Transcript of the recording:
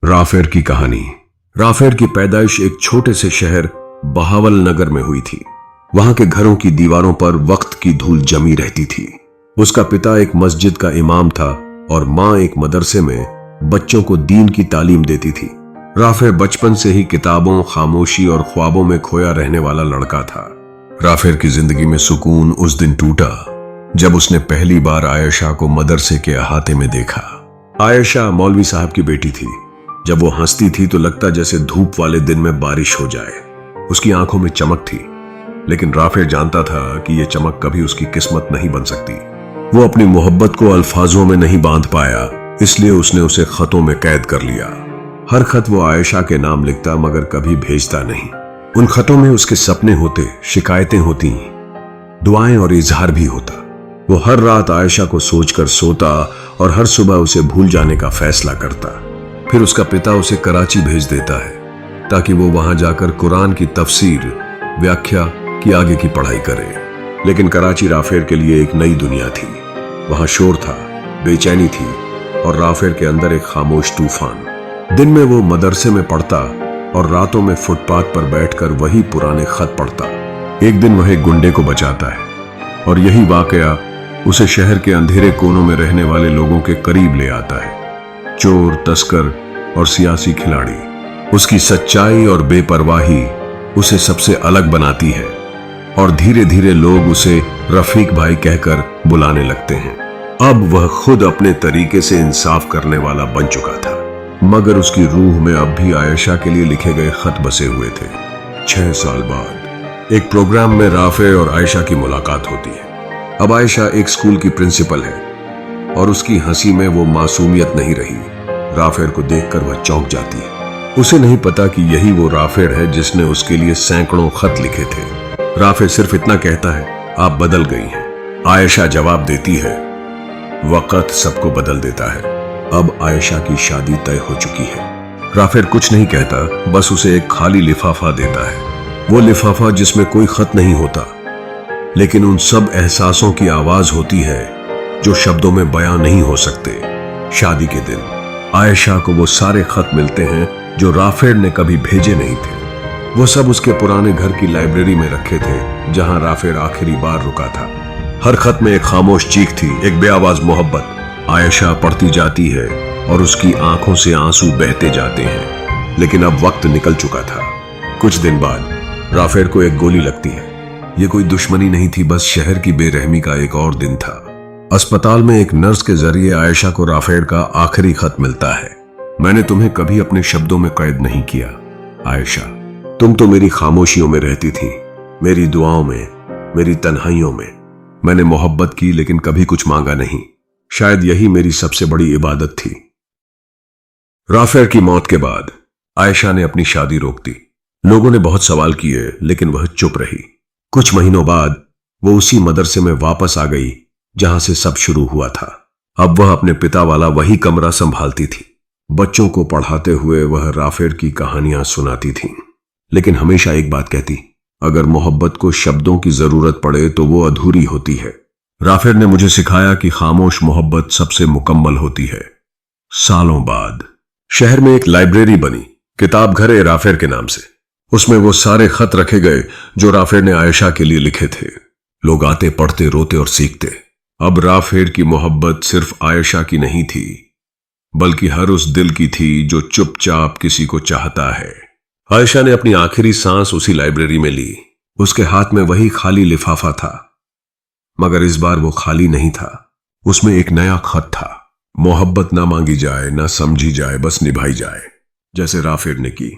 Rafale की कहानी। Rafale की पैदाइश एक छोटे से शहर बहावल नगर में हुई थी। वहां के घरों की दीवारों पर वक्त की धूल जमी रहती थी। उसका पिता एक मस्जिद का इमाम था और मां एक मदरसे में बच्चों को दीन की तालीम देती थी। राफेर बचपन से ही किताबों, खामोशी और ख्वाबों में खोया रहने वाला लड़का था। राफेर की जिंदगी में सुकून उस दिन टूटा जब उसने पहली बार आयशा को मदरसे के अहाते में देखा। आयशा मौलवी साहब की बेटी थी। जब वो हंसती थी तो लगता जैसे धूप वाले दिन में बारिश हो जाए। उसकी आंखों में चमक थी, लेकिन राफेर जानता था कि यह चमक कभी उसकी किस्मत नहीं बन सकती। वो अपनी मोहब्बत को अल्फाजों में नहीं बांध पाया, इसलिए उसने उसे खतों में कैद कर लिया। हर खत वो आयशा के नाम लिखता मगर कभी भेजता नहीं। उन खतों में उसके सपने होते, शिकायतें होती, दुआएं और इजहार भी होता। वो हर रात आयशा को सोचकर सोता और हर सुबह उसे भूल जाने का फैसला करता। फिर उसका पिता उसे कराची भेज देता है ताकि वो वहां जाकर कुरान की तफसीर, व्याख्या की आगे की पढ़ाई करे। लेकिन कराची राफेर के लिए एक नई दुनिया थी। वहां शोर था, बेचैनी थी और राफेर के अंदर एक खामोश तूफान। दिन में वो मदरसे में पढ़ता और रातों में फुटपाथ पर बैठकर वही पुराने खत पढ़ता। एक दिन वह एक गुंडे को बचाता है और यही वाकया उसे शहर के अंधेरे कोनों में रहने वाले लोगों के करीब ले आता है। चोर, तस्कर और सियासी खिलाड़ी। उसकी सच्चाई और बेपरवाही उसे सबसे अलग बनाती है और धीरे धीरे लोग उसे रफीक भाई कहकर बुलाने लगते हैं। अब वह खुद अपने तरीके से इंसाफ करने वाला बन चुका था, मगर उसकी रूह में अब भी आयशा के लिए लिखे गए खत बसे हुए थे। 6 साल बाद एक प्रोग्राम में राफेर और आयशा की मुलाकात होती है। अब आयशा एक स्कूल की प्रिंसिपल है और उसकी हंसी में वो मासूमियत नहीं रही। राफेर को देखकर वह चौंक जाती है। उसे नहीं पता कि यही वो राफेर है जिसने उसके लिए सैकड़ों खत लिखे थे। राफेर सिर्फ इतना कहता है, आप बदल गई हैं। आयशा जवाब देती है, वक्त सबको बदल देता है। अब आयशा की शादी तय हो चुकी है। राफेर कुछ नहीं कहता, बस उसे एक खाली लिफाफा देता है। वो लिफाफा जिसमें कोई खत नहीं होता, लेकिन उन सब एहसासों की आवाज होती है जो शब्दों में बयां नहीं हो सकते। शादी के दिन आयशा को वो सारे खत मिलते हैं जो राफेर ने कभी भेजे नहीं थे। वो सब उसके पुराने घर की लाइब्रेरी में रखे थे जहां राफेर आखिरी बार रुका था। हर खत में एक खामोश चीख थी, एक बेआवाज मोहब्बत। आयशा पढ़ती जाती है और उसकी आंखों से आंसू बहते जाते हैं। लेकिन अब वक्त निकल चुका था। कुछ दिन बाद राफेर को एक गोली लगती है। ये कोई दुश्मनी नहीं थी, बस शहर की बेरहमी का एक और दिन था। अस्पताल में एक नर्स के जरिए आयशा को राफेर का आखिरी खत मिलता है। मैंने तुम्हें कभी अपने शब्दों में कैद नहीं किया आयशा। तुम तो मेरी खामोशियों में रहती थी, मेरी दुआओं में, मेरी तन्हाइयों में। मैंने मोहब्बत की लेकिन कभी कुछ मांगा नहीं। शायद यही मेरी सबसे बड़ी इबादत थी। राफेर की मौत के बाद आयशा ने अपनी शादी रोक दी। लोगों ने बहुत सवाल किए लेकिन वह चुप रही। कुछ महीनों बाद वो उसी मदरसे में वापस आ गई जहां से सब शुरू हुआ था। अब वह अपने पिता वाला वही कमरा संभालती थी। बच्चों को पढ़ाते हुए वह राफेर की कहानियां सुनाती थी, लेकिन हमेशा एक बात कहती, अगर मोहब्बत को शब्दों की जरूरत पड़े तो वो अधूरी होती है। राफेर ने मुझे सिखाया कि खामोश मोहब्बत सबसे मुकम्मल होती है। सालों बाद शहर में एक लाइब्रेरी बनी, किताब घर ए राफेर के नाम से। उसमें वो सारे खत रखे गए जो राफेर ने आयशा के लिए लिखे थे। लोग आते, पढ़ते, रोते और सीखते। अब राफेर की मोहब्बत सिर्फ आयशा की नहीं थी, बल्कि हर उस दिल की थी जो चुपचाप किसी को चाहता है। आयशा ने अपनी आखिरी सांस उसी लाइब्रेरी में ली। उसके हाथ में वही खाली लिफाफा था, मगर इस बार वो खाली नहीं था। उसमें एक नया खत था। मोहब्बत ना मांगी जाए, ना समझी जाए, बस निभाई जाए, जैसे राफेर ने की।